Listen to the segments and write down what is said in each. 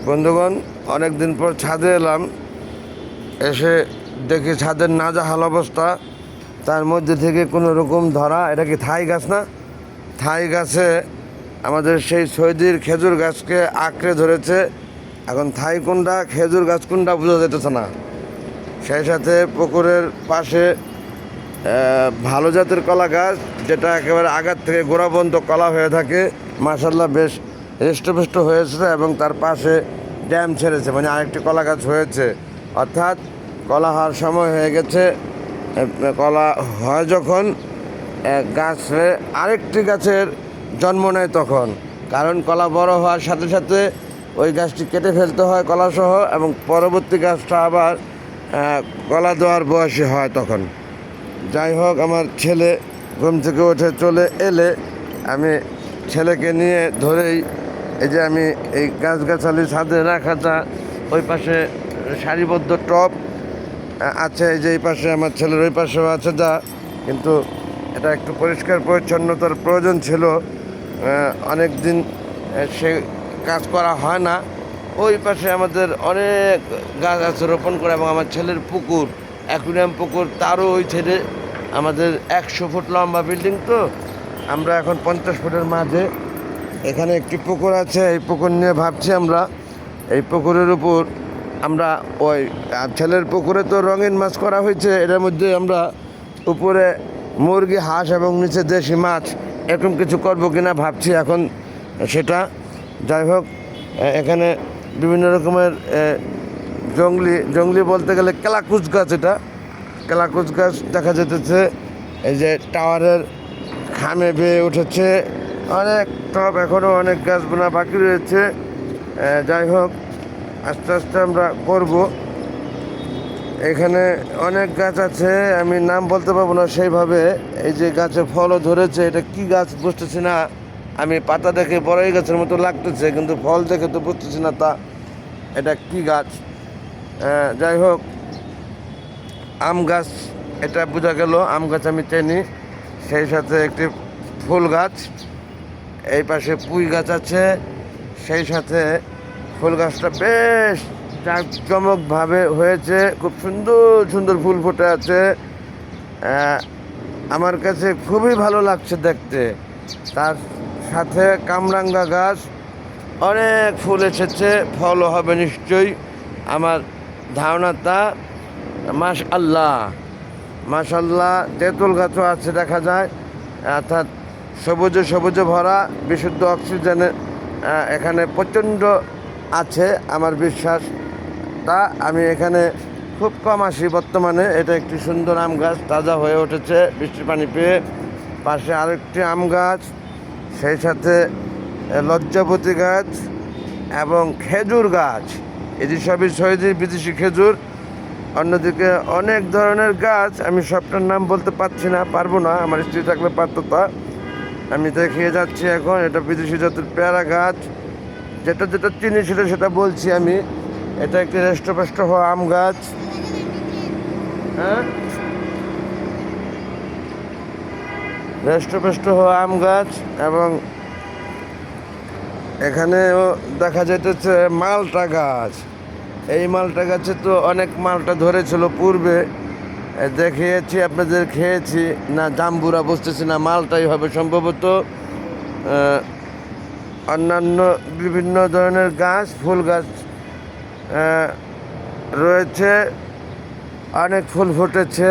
বন্ধুগণ, অনেক দিন পর ছাদে এলাম। এসে দেখি ছাদের নাজেহাল অবস্থা। তার মধ্যে থেকে কোনো রকম ধরা, এটা কি থাই গাছ না? থাই গাছে আমাদের সেই সৌদির খেজুর গাছকে আঁকড়ে ধরেছে। এখন থাই কোনটা খেজুর গাছ কোনটা বোঝা যেতেছে না। সেই সাথে পুকুরের পাশে ভালো জাতের কলা গাছ, যেটা একেবারে আগার থেকে গোড়া পর্যন্ত কলা হয়ে থাকে, মাশাল্লাহ বেশ হৃষ্টপুষ্ট হয়েছে। এবং তার পাশে ড্যাম ছেড়েছে, মানে আরেকটি কলা গাছ হয়েছে। অর্থাৎ কলা হওয়ার সময় হয়ে গেছে। কলা হয় যখন গাছে আরেকটি গাছের জন্ম নেয় তখন, কারণ কলা বড় হওয়ার সাথে সাথে ওই গাছটি কেটে ফেলতে হয় কলাসহ, এবং পরবর্তী গাছটা আবার কলা দেওয়ার বয়সী হয় তখন। যাই হোক, আমার ছেলে ঘুম থেকে উঠে চলে এলে আমি ছেলেকে নিয়ে ধরেই এই যে আমি এই গাছগাছালি ছাদে রাখাটা, ওই পাশে সারিবদ্ধ টব আছে, এই যে এই পাশে আমার ছেলের ওই পাশেও আছে, যা কিন্তু এটা একটু পরিষ্কার পরিচ্ছন্নতার প্রয়োজন ছিল। অনেক দিন সে কাজ করা হয় না। ওই পাশে আমাদের অনেক গাছ আছে রোপণ করে, এবং আমার ছেলের পুকুর, অ্যাকুরিয়াম পুকুর, তারও ওই ছেড়ে আমাদের 100 ফুট লম্বা বিল্ডিং। তো আমরা এখন 50 ফুটের মাঝে এখানে একটি পুকুর আছে। এই পুকুর নিয়ে ভাবছি আমরা, এই পুকুরের উপর আমরা ওই ছেলের পুকুরে তো রঙিন মাছ করা হয়েছে, এটার মধ্যে আমরা উপরে মুরগি, হাঁস এবং নিচে দেশি মাছ এরকম কিছু করবো কিনা ভাবছি এখন সেটা। যাই হোক, এখানে বিভিন্ন রকমের জঙ্গলি বলতে গেলে কেলাকুচ গাছ, এটা কেলাকুচ গাছ দেখা যেতেছে। এই যে টাওয়ারের খামে বেয়ে উঠেছে অনেক টব, এখনও অনেক গাছ বোনা বাকি রয়েছে। যাই হোক, আস্তে আস্তে আমরা করব। এখানে অনেক গাছ আছে, আমি নাম বলতে পারবো না সেইভাবে। এই যে গাছে ফলও ধরেছে, এটা কি গাছ বুঝতেছি না আমি। পাতা দেখে বড়ই গাছের মতো লাগতেছে, কিন্তু ফল দেখে তো বুঝতেছি না তা এটা কি গাছ। যাই হোক, আম গাছ এটা বোঝা গেল, আম গাছ আমি চিনি। সেই সাথে একটি ফুল গাছ, এই পাশে পুঁই গাছ আছে। সেই সাথে ফুল গাছটা বেশ জাঁকজমকভাবে হয়েছে, খুব সুন্দর সুন্দর ফুল ফুটে আছে। আমার কাছে খুবই ভালো লাগছে দেখতে। তার সাথে কামরাঙ্গা গাছ, অনেক ফুল এসেছে, ফলও হবে নিশ্চয়ই আমার ধারণা তা। মাশাল্লাহ মাশাল্লাহ, তেঁতুল গাছও আছে দেখা যায়। অর্থাৎ সবুজে সবুজে ভরা, বিশুদ্ধ অক্সিজেনে এখানে প্রচণ্ড আছে আমার বিশ্বাস। তা আমি এখানে খুব কম আসি বর্তমানে। এটা একটি সুন্দর আম গাছ, তাজা হয়ে উঠেছে বৃষ্টির পানি পেয়ে। পাশে আরেকটি আম গাছ, সেই সাথে লজ্জাপতি গাছ এবং খেজুর গাছ। এই যে সবই সৌদি বিদেশি খেজুর। অন্যদিকে অনেক ধরনের গাছ, আমি সবটার নাম বলতে পারবো না, আমার স্ত্রী থাকলে পারত। তা আমি দেখিয়ে যাচ্ছি এখন। এটা বিদেশি জাতের পেয়ারা গাছ, যেটা যেটা চিনি সেটা বলছি আমি। এটা একটি হৃষ্টপুষ্ট হওয়া আম গাছ। হ্যাঁ, হৃষ্টপুষ্ট হওয়া আম গাছ। এবং এখানেও দেখা যেতেছে মালটা গাছ। এই মালটা গাছে তো অনেক মালটা ধরেছিল পূর্বে, দেখিয়েছি আপনাদের, খেয়েছি না জাম্বুরা বুঝতেছি না, মালটাই হবে সম্ভবত। অন্যান্য বিভিন্ন ধরনের গাছ, ফুল গাছ রয়েছে, অনেক ফুল ফুটেছে।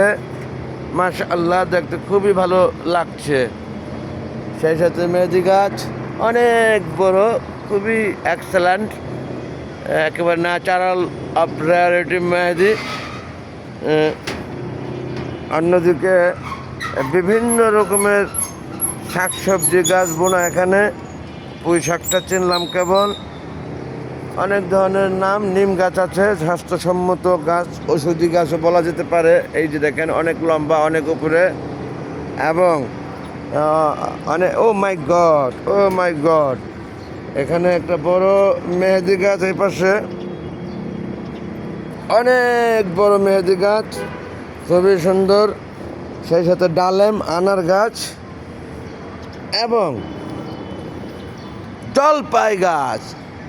মাশাআল্লাহ, দেখতে খুবই ভালো লাগছে। সেই সাথে মেহেদি গাছ অনেক বড়, খুবই এক্সেলেন্ট, একেবারে ন্যাচারাল অফ রেয়ারিটি মেহেদি। অন্যদিকে বিভিন্ন রকমের শাকসবজি গাছ বোনা এখানে। পুঁই শাকটা চিনলাম কেবল। অনেক ধরনের নাম, নিম গাছ আছে, স্বাস্থ্যসম্মত গাছ, ওষুধি গাছও বলা যেতে পারে। এই যে দেখেন, অনেক লম্বা, অনেক উপরে, এবং অনেক, ও মাই গড, এখানে একটা বড় মেহেদি গাছ, এই পাশে অনেক বড় মেহেদি গাছ, খুবই সুন্দর। সেই সাথে ডালেম, আনার গাছ এবং জলপাই গাছ।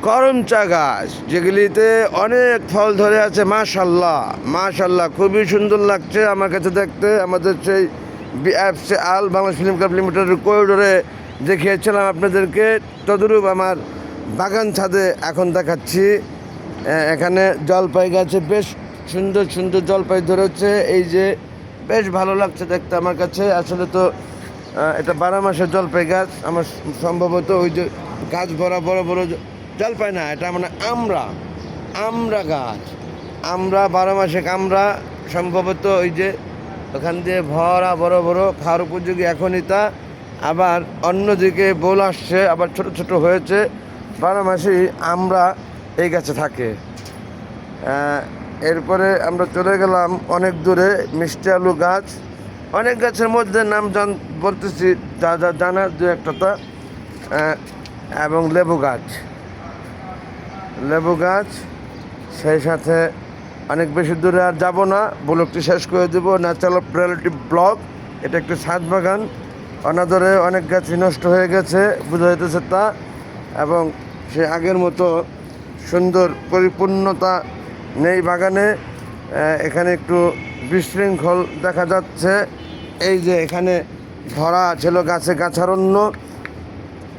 করমচা গাছ, যেগুলিতে অনেক ফল ধরে আছে। মাশাল্লাহ মাশাল্লাহ, খুবই সুন্দর লাগছে আমার কাছে দেখতে। আমাদের সেই বিএফসি আল বাংলাদেশ ফিল্ম ক্লাব লিমিটেডের করিডোরে দেখিয়েছিলাম আপনাদেরকে, তদরূপ আমার বাগান ছাদে এখন দেখাচ্ছি। এখানে জলপাই গাছে বেশ সুন্দর সুন্দর জলপাই ধরেছে। এই যে বেশ ভালো লাগছে দেখতে আমার কাছে। আসলে তো এটা 12 মাসের জলপাই গাছ আমার সম্ভবত। ওই যে গাছ ভরা বড় বড় জলপাই না, এটা মানে আমরা গাছ, আমরা 12 মাসে আমরা সম্ভবত। ওই যে ওখান দিয়ে ভরা বড় বড় খাওয়ার উপযোগী এখনই তা। আবার অন্যদিকে বোল আসছে, আবার ছোট ছোট হয়েছে। 12 মাসেই আমরা এই গাছে থাকে। এরপরে আমরা চলে গেলাম অনেক দূরে, মিষ্টি আলু গাছ। অনেক গাছের মধ্যে নাম বলতেছি, যা যা জানার দু একটা তা। এবং লেবু গাছ, সেই সাথে অনেক বেশি দূরে আর যাব না, ব্লগটি শেষ করে দেবো। ন্যাচারাল প্রায়োরিটি ব্লগ, এটা একটি ছাদ বাগান। অনাদরে অনেক গাছই নষ্ট হয়ে গেছে, বোঝা যাইতেছে তা। এবং সে আগের মতো সুন্দর পরিপূর্ণতা নেই বাগানে। এখানে একটু বিশৃঙ্খল দেখা যাচ্ছে। এই যে এখানে ভরা ছিল গাছে গাছারণ্য,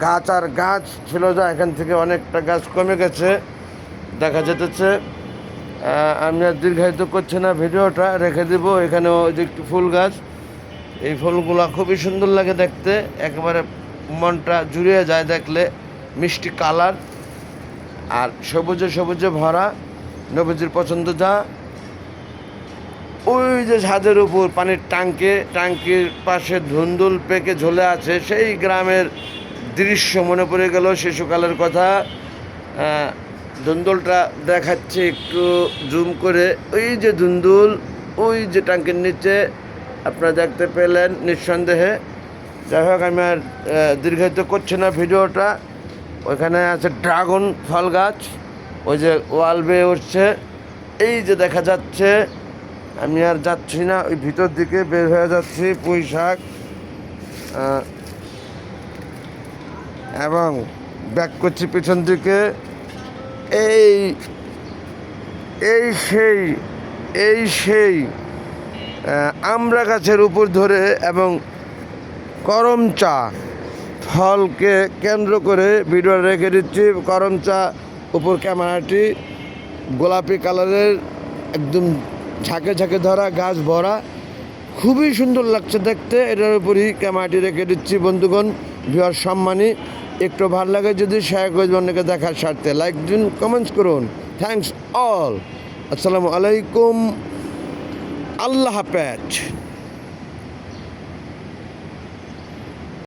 গাছ আর গাছ ছিল যা, এখান থেকে অনেকটা গাছ কমে গেছে দেখা যেতেছে। আমি আর দীর্ঘায়িত করছি না, ভিডিওটা রেখে দেবো। এখানে ওই যে একটু ফুল গাছ, এই ফুলগুলা খুবই সুন্দর লাগে দেখতে, একেবারে মনটা জুড়িয়ে যায় দেখলে। মিষ্টি কালার আর সবুজে সবুজে ভরা, নবীজির পছন্দ যা। ওই যে ছাদের উপর পানির টাঙ্কির পাশে ধুন্দুল পেকে ঝুলে আছে, সেই গ্রামের দৃশ্য মনে পড়ে গেল, শিশুকালের কথা। ধুন্দুলটা দেখাচ্ছে একটু জুম করে, ওই যে ধুন্দুল, ওই যে টাঙ্কির নিচে আপনারা দেখতে পেলেন নিঃসন্দেহে। যাই হোক, আমি আর দীর্ঘায়িত করছি না ভিডিওটা। ওইখানে আছে ড্রাগন ফল গাছ, ওই যে ওয়াল বেয়ে উঠছে, এই যে দেখা যাচ্ছে। আমি আর যাচ্ছি না, ওই ভিতর দিকে বের হয়ে যাচ্ছি। পুঁই শাক এবং ব্যাক করছি পিছন দিকে। এই সেই আমরা গাছের উপর ধরে এবং করমচা ফলকে কেন্দ্র করে ভিডিও রেখে দিচ্ছি। করমচা উপর ক্যামেরাটি গোলাপি কালারের, একদম ঝাঁকে ঝাঁকে ধরা, গাছ ভরা, খুবই সুন্দর লাগছে দেখতে। এটার উপরই ক্যামেরাটি রেখে দিচ্ছি বন্ধুগণ। ভিউয়ার সম্মানী, একটু ভালো লাগে যদি শেয়ার করে অন্যকে দেখার স্বার্থে লাইক দিন, কমেন্টস করুন। Thanks all. আসসালামু আলাইকুম, আল্লাহ হাফেজ।